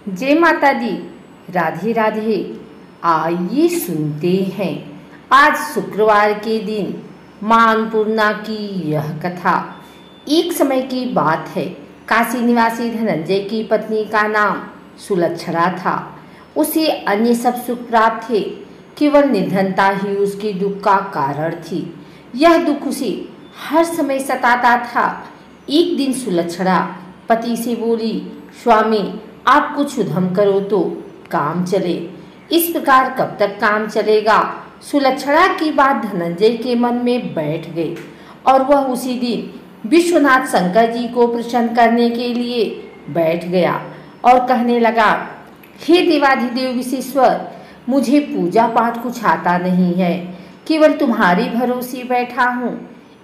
जय माता दी। राधे राधे। आइए सुनते हैं आज शुक्रवार के दिन मां अन्नपूर्णा की यह कथा। एक समय की बात है, काशी निवासी धनंजय की पत्नी का नाम सुलक्षणा था। उसे अन्य सब सुख प्राप्त थे, केवल निर्धनता ही उसके दुख का कारण थी। यह दुख उसे हर समय सताता था। एक दिन सुलक्षणा पति से बोली, स्वामी आप कुछ उद्यम करो तो काम चले। इस प्रकार कब तक काम चलेगा? सुलक्षणा की बात धनंजय के मन में बैठ गई और वह उसी दिन विश्वनाथ शंकर जी को प्रसन्न करने के लिए बैठ गया और कहने लगा, हे देवाधिदेव विश्वेश्वर, मुझे पूजा पाठ कुछ आता नहीं है, केवल तुम्हारे भरोसे बैठा हूँ।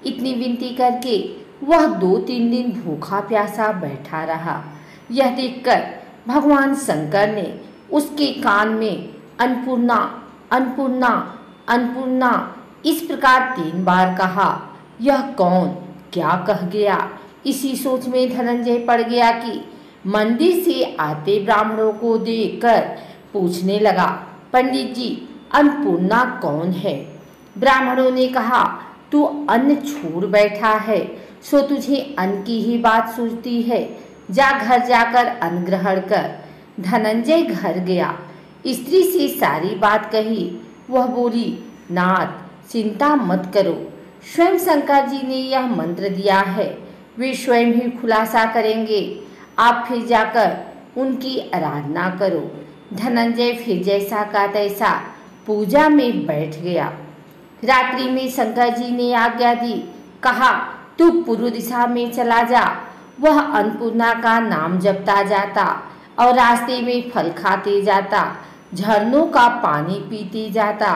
इतनी विनती करके वह 2-3 दिन भूखा प्यासा बैठा रहा। यह देखकर भगवान शंकर ने उसके कान में अन्नपूर्णा अन्नपूर्णा अन्नपूर्णा इस प्रकार 3 बार कहा। यह कौन क्या कह गया? इसी सोच में धनंजय पड़ गया कि मंदिर से आते ब्राह्मणों को देखकर पूछने लगा, पंडित जी अन्नपूर्णा कौन है? ब्राह्मणों ने कहा, तू अन्न छोड़ बैठा है, सो तुझे अन्न की ही बात सूझती है। जा घर जाकर अन्न ग्रहण कर। धनंजय घर गया, स्त्री से सारी बात कही। वह बोली, नाथ चिंता मत करो, स्वयं शंकर जी ने यह मंत्र दिया है, वे स्वयं ही खुलासा करेंगे। आप फिर जाकर उनकी आराधना करो। धनंजय फिर जैसा का तैसा पूजा में बैठ गया। रात्रि में शंकर जी ने आज्ञा दी, कहा तू पूर्व दिशा में चला जा। वह अन्नपूर्णा का नाम जपता जाता और रास्ते में फल खाते जाता, झरनों का पानी पीते जाता।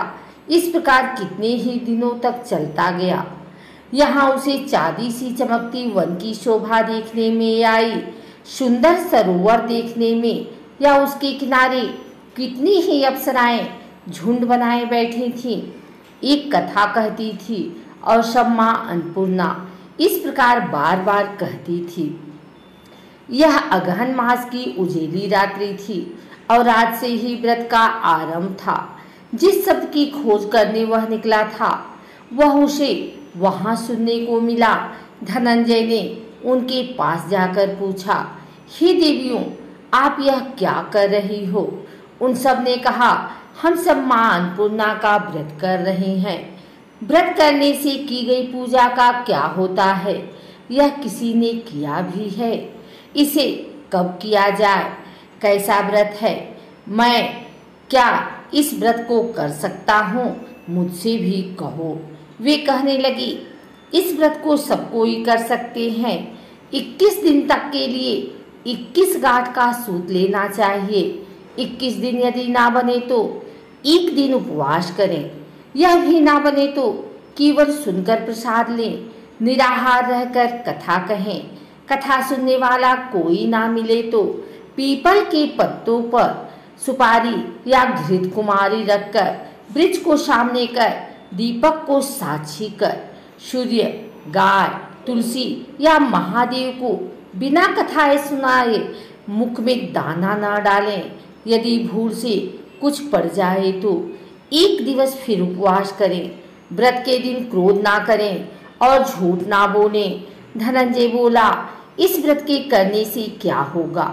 इस प्रकार कितने ही दिनों तक चलता गया। यहाँ उसे चांदी सी चमकती वन की शोभा देखने में आई, सुंदर सरोवर देखने में, या उसके किनारे कितनी ही अप्सराएं झुंड बनाए बैठी थीं। एक कथा कहती थी और सब माँ अन्नपूर्णा इस प्रकार बार बार कहती थी। यह अगहन मास की उजेली रात्रि थी और आज से ही व्रत का आरंभ था। जिस शब्द की खोज करने वह निकला था, वह उसे वहां सुनने को मिला। धनंजय ने उनके पास जाकर पूछा, हे देवियों, आप यह क्या कर रही हो? उन सब ने कहा, हम सब माँ अन्नपूर्णा का व्रत कर रहे हैं। व्रत करने से की गई पूजा का क्या होता है? यह किसी ने किया भी है? इसे कब किया जाए? कैसा व्रत है? मैं क्या इस व्रत को कर सकता हूँ? मुझसे भी कहो। वे कहने लगी, इस व्रत को सब कोई कर सकते हैं। 21 दिन तक के लिए 21 गांठ का सूत लेना चाहिए। 21 दिन यदि ना बने तो 1 दिन उपवास करें। यह भी ना बने तो केवल सुनकर प्रसाद लें। निराहार रहकर कथा कहें। कथा सुनने वाला कोई ना मिले तो पीपल के पत्तों पर सुपारी या घृत कुमारी रखकर, वृक्ष को सामने कर, दीपक को साक्षी कर, सूर्य, गाय, तुलसी या महादेव को बिना कथाएं सुनाए मुख में दाना न डालें। यदि भूल से कुछ पड़ जाए तो 1 दिवस फिर उपवास करें। व्रत के दिन क्रोध ना करें और झूठ ना बोलें। धनंजय बोला, इस व्रत के करने से क्या होगा?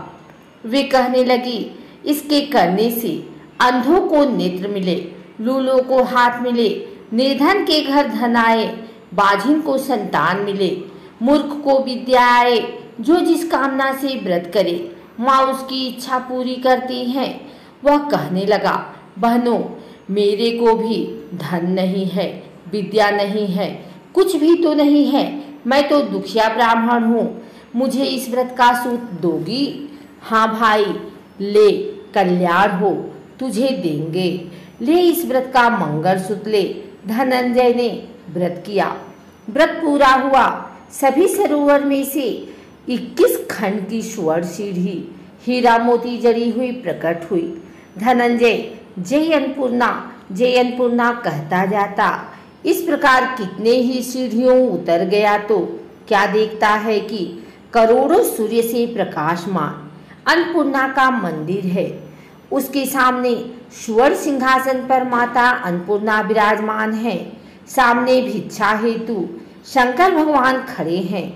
वे कहने लगी, इसके करने से अंधों को नेत्र मिले, लूलों को हाथ मिले, निर्धन के घर धन आए, बाझिन को संतान मिले, मूर्ख को विद्या आए। जो जिस कामना से व्रत करे, माँ उसकी इच्छा पूरी करती हैं। वह कहने लगा, बहनों, मेरे को भी धन नहीं है, विद्या नहीं है, कुछ भी तो नहीं है। मैं तो दुखिया ब्राह्मण हूँ। मुझे इस व्रत का सूत दोगी? हाँ भाई, ले, कल्याण हो, तुझे देंगे। ले इस व्रत का मंगलसूत्र ले। धनंजय ने व्रत किया। व्रत पूरा हुआ। सभी सरोवर में से 21 खंड की स्वर्ण सीढ़ी हीरा मोती जड़ी हुई प्रकट हुई। धनंजय जय अन्नपूर्णा कहता जाता। इस प्रकार कितने ही सीढ़ियों उतर गया तो क्या देखता है कि करोड़ों सूर्य से प्रकाशमान अन्नपूर्णा का मंदिर है। उसके सामने स्वर्ण सिंहासन पर माता अन्नपूर्णा विराजमान है। सामने भिक्षा हेतु शंकर भगवान खड़े हैं।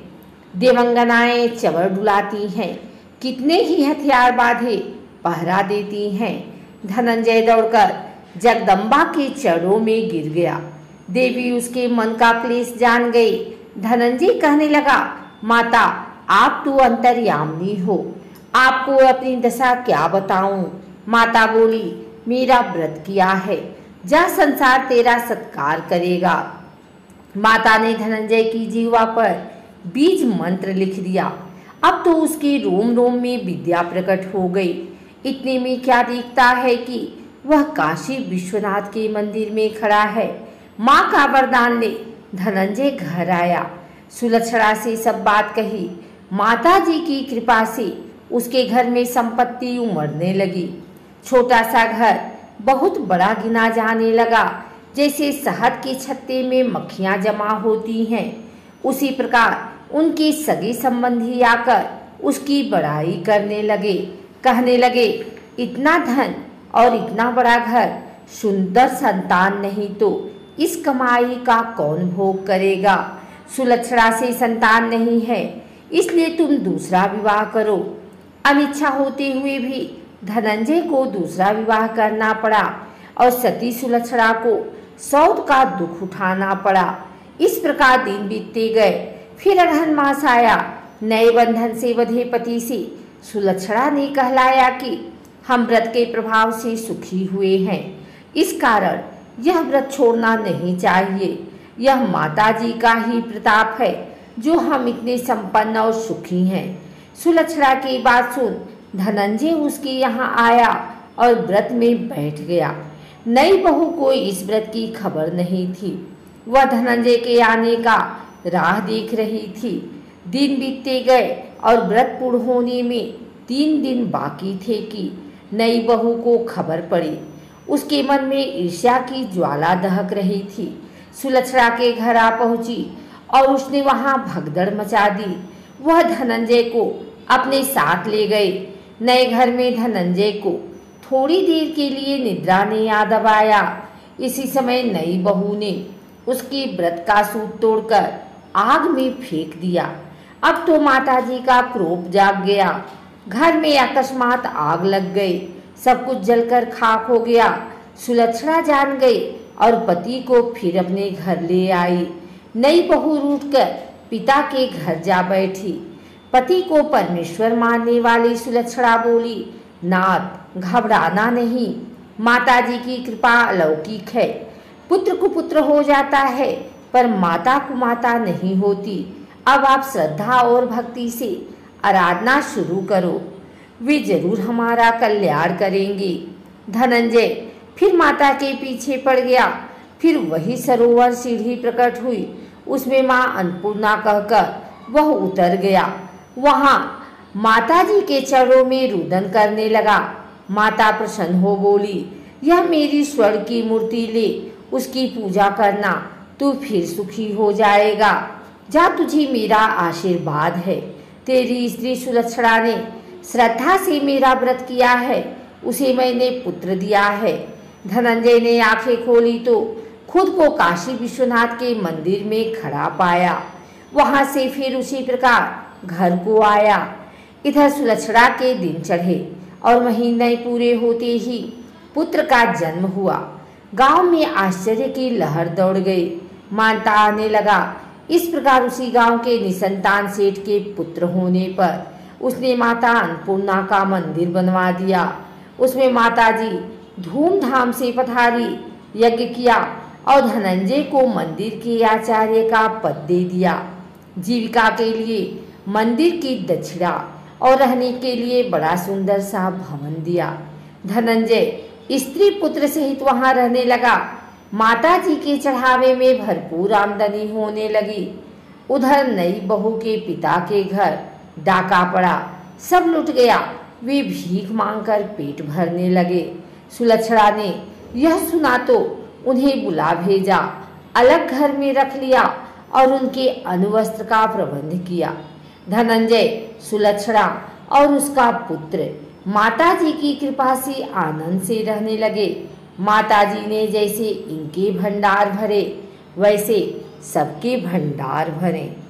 देवंगनाएं चवर डुलाती हैं। कितने ही हथियार बांधे पहरा देती हैं। धनंजय दौड़कर जगदम्बा के चरणों में गिर गया। देवी उसके मन का क्लेश जान गई। धनंजय कहने लगा, माता आप तो अंतर्यामिनी हो, आपको अपनी दशा क्या बताऊं। माता बोली, मेरा व्रत किया है, जा संसार तेरा सत्कार करेगा। माता ने धनंजय की जीवा पर बीज मंत्र लिख दिया। अब तो उसके रोम रोम में विद्या प्रकट हो गई। इतने में क्या दिखता है कि वह काशी विश्वनाथ के मंदिर में खड़ा है। माँ का वरदान ले धनंजय घर आया। सुलक्षणा से सब बात कही। माता जी की कृपा से उसके घर में संपत्ति उमड़ने लगी। छोटा सा घर बहुत बड़ा गिना जाने लगा। जैसे शहद के छत्ते में मक्खियां जमा होती हैं, उसी प्रकार उनके सगे संबंधी आकर उसकी बड़ाई करने लगे। कहने लगे, इतना धन और इतना बड़ा घर, सुंदर संतान नहीं तो इस कमाई का कौन भोग करेगा। सुलक्षणा से संतान नहीं है, इसलिए तुम दूसरा विवाह करो। अनिच्छा होते हुए भी धनंजय को दूसरा विवाह करना पड़ा और सती सुलक्षणा को सौत का दुख उठाना पड़ा। इस प्रकार दिन बीतते गए। फिर अगहन मास आया। नए बंधन से बंधे पति से सुलक्षणा ने कहलाया कि हम व्रत के प्रभाव से सुखी हुए हैं, इस कारण यह व्रत छोड़ना नहीं चाहिए। यह माता जी का ही प्रताप है जो हम इतने संपन्न और सुखी हैं। सुलक्षणा की बात सुन धनंजय उसके यहाँ आया और व्रत में बैठ गया। नई बहू को इस व्रत की खबर नहीं थी। वह धनंजय के आने का राह देख रही थी। दिन बीतते गए और व्रत पूर्ण होने में 3 दिन बाकी थे कि नई बहू को खबर पड़ी। उसके मन में ईर्ष्या की ज्वाला दहक रही थी। सुलक्षणा के घर आ पहुंची और उसने वहां भगदड़ मचा दी। वह धनंजय को अपने साथ ले गए। नए घर में धनंजय को थोड़ी देर के लिए निद्रा ने याद आया। इसी समय नई बहू ने उसके व्रत का सूत तोड़कर आग में फेंक दिया। अब तो माताजी का क्रोध जाग गया। घर में अकस्मात आग लग गई। सब कुछ जलकर खाक हो गया। सुलक्षणा जान गई और पति को फिर अपने घर ले आई। नई बहू रूठकर पिता के घर जा बैठी। पति को परमेश्वर मानने वाली सुलक्षणा बोली, नाथ घबराना नहीं, माताजी की कृपा अलौकिक है। पुत्र को पुत्र हो जाता है पर माता को माता नहीं होती। अब आप श्रद्धा और भक्ति से आराधना शुरू करो, वे जरूर हमारा कल्याण करेंगे। धनंजय फिर माता के पीछे पड़ गया। फिर वही सरोवर सीढ़ी प्रकट हुई। उसमें माँ अन्नपूर्णा कहकर वह उतर गया। वहां माताजी के चरणों में रुदन करने लगा। माता प्रसन्न हो बोली, यह मेरी स्वर्ण की मूर्ति ले, उसकी पूजा करना, तू फिर सुखी हो जाएगा। जा, तुझे मेरा आशीर्वाद है। तेरी स्त्री सुलक्षणा ने श्रद्धा से मेरा व्रत किया है, उसे मैंने पुत्र दिया है। धनंजय ने आंखें खोली तो खुद को काशी विश्वनाथ के मंदिर में खड़ा पाया। वहां से फिर उसी प्रकार घर को आया। इधर सुलक्षणा के दिन चढ़े और महीने पूरे होते ही पुत्र का जन्म हुआ। गांव में आश्चर्य की लहर दौड़ गई। मानता आने लगा। इस प्रकार उसी गांव के निसंतान सेठ के पुत्र होने पर उसने माता अन्नपूर्णा का मंदिर बनवा दिया। उसमें माताजी धूमधाम से पधारी, यज्ञ किया और धनंजय को मंदिर के आचार्य का पद दे दिया। जीविका के लिए मंदिर की दक्षिणा और रहने के लिए बड़ा सुंदर सा भवन दिया। धनंजय स्त्री पुत्र सहित वहां रहने लगा। माता जी के चढ़ावे में भरपूर आमदनी होने लगी। उधर नई बहू के पिता के घर डाका पड़ा, सब लुट गया। वे भीख मांगकर पेट भरने लगे। सुलक्षणा ने यह सुना तो उन्हें बुला भेजा, अलग घर में रख लिया और उनके अनुवस्त्र का प्रबंध किया। धनंजय, सुलक्षणा और उसका पुत्र माताजी की कृपा से आनंद से रहने लगे। माताजी ने जैसे इनके भंडार भरे वैसे सबके भंडार भरे।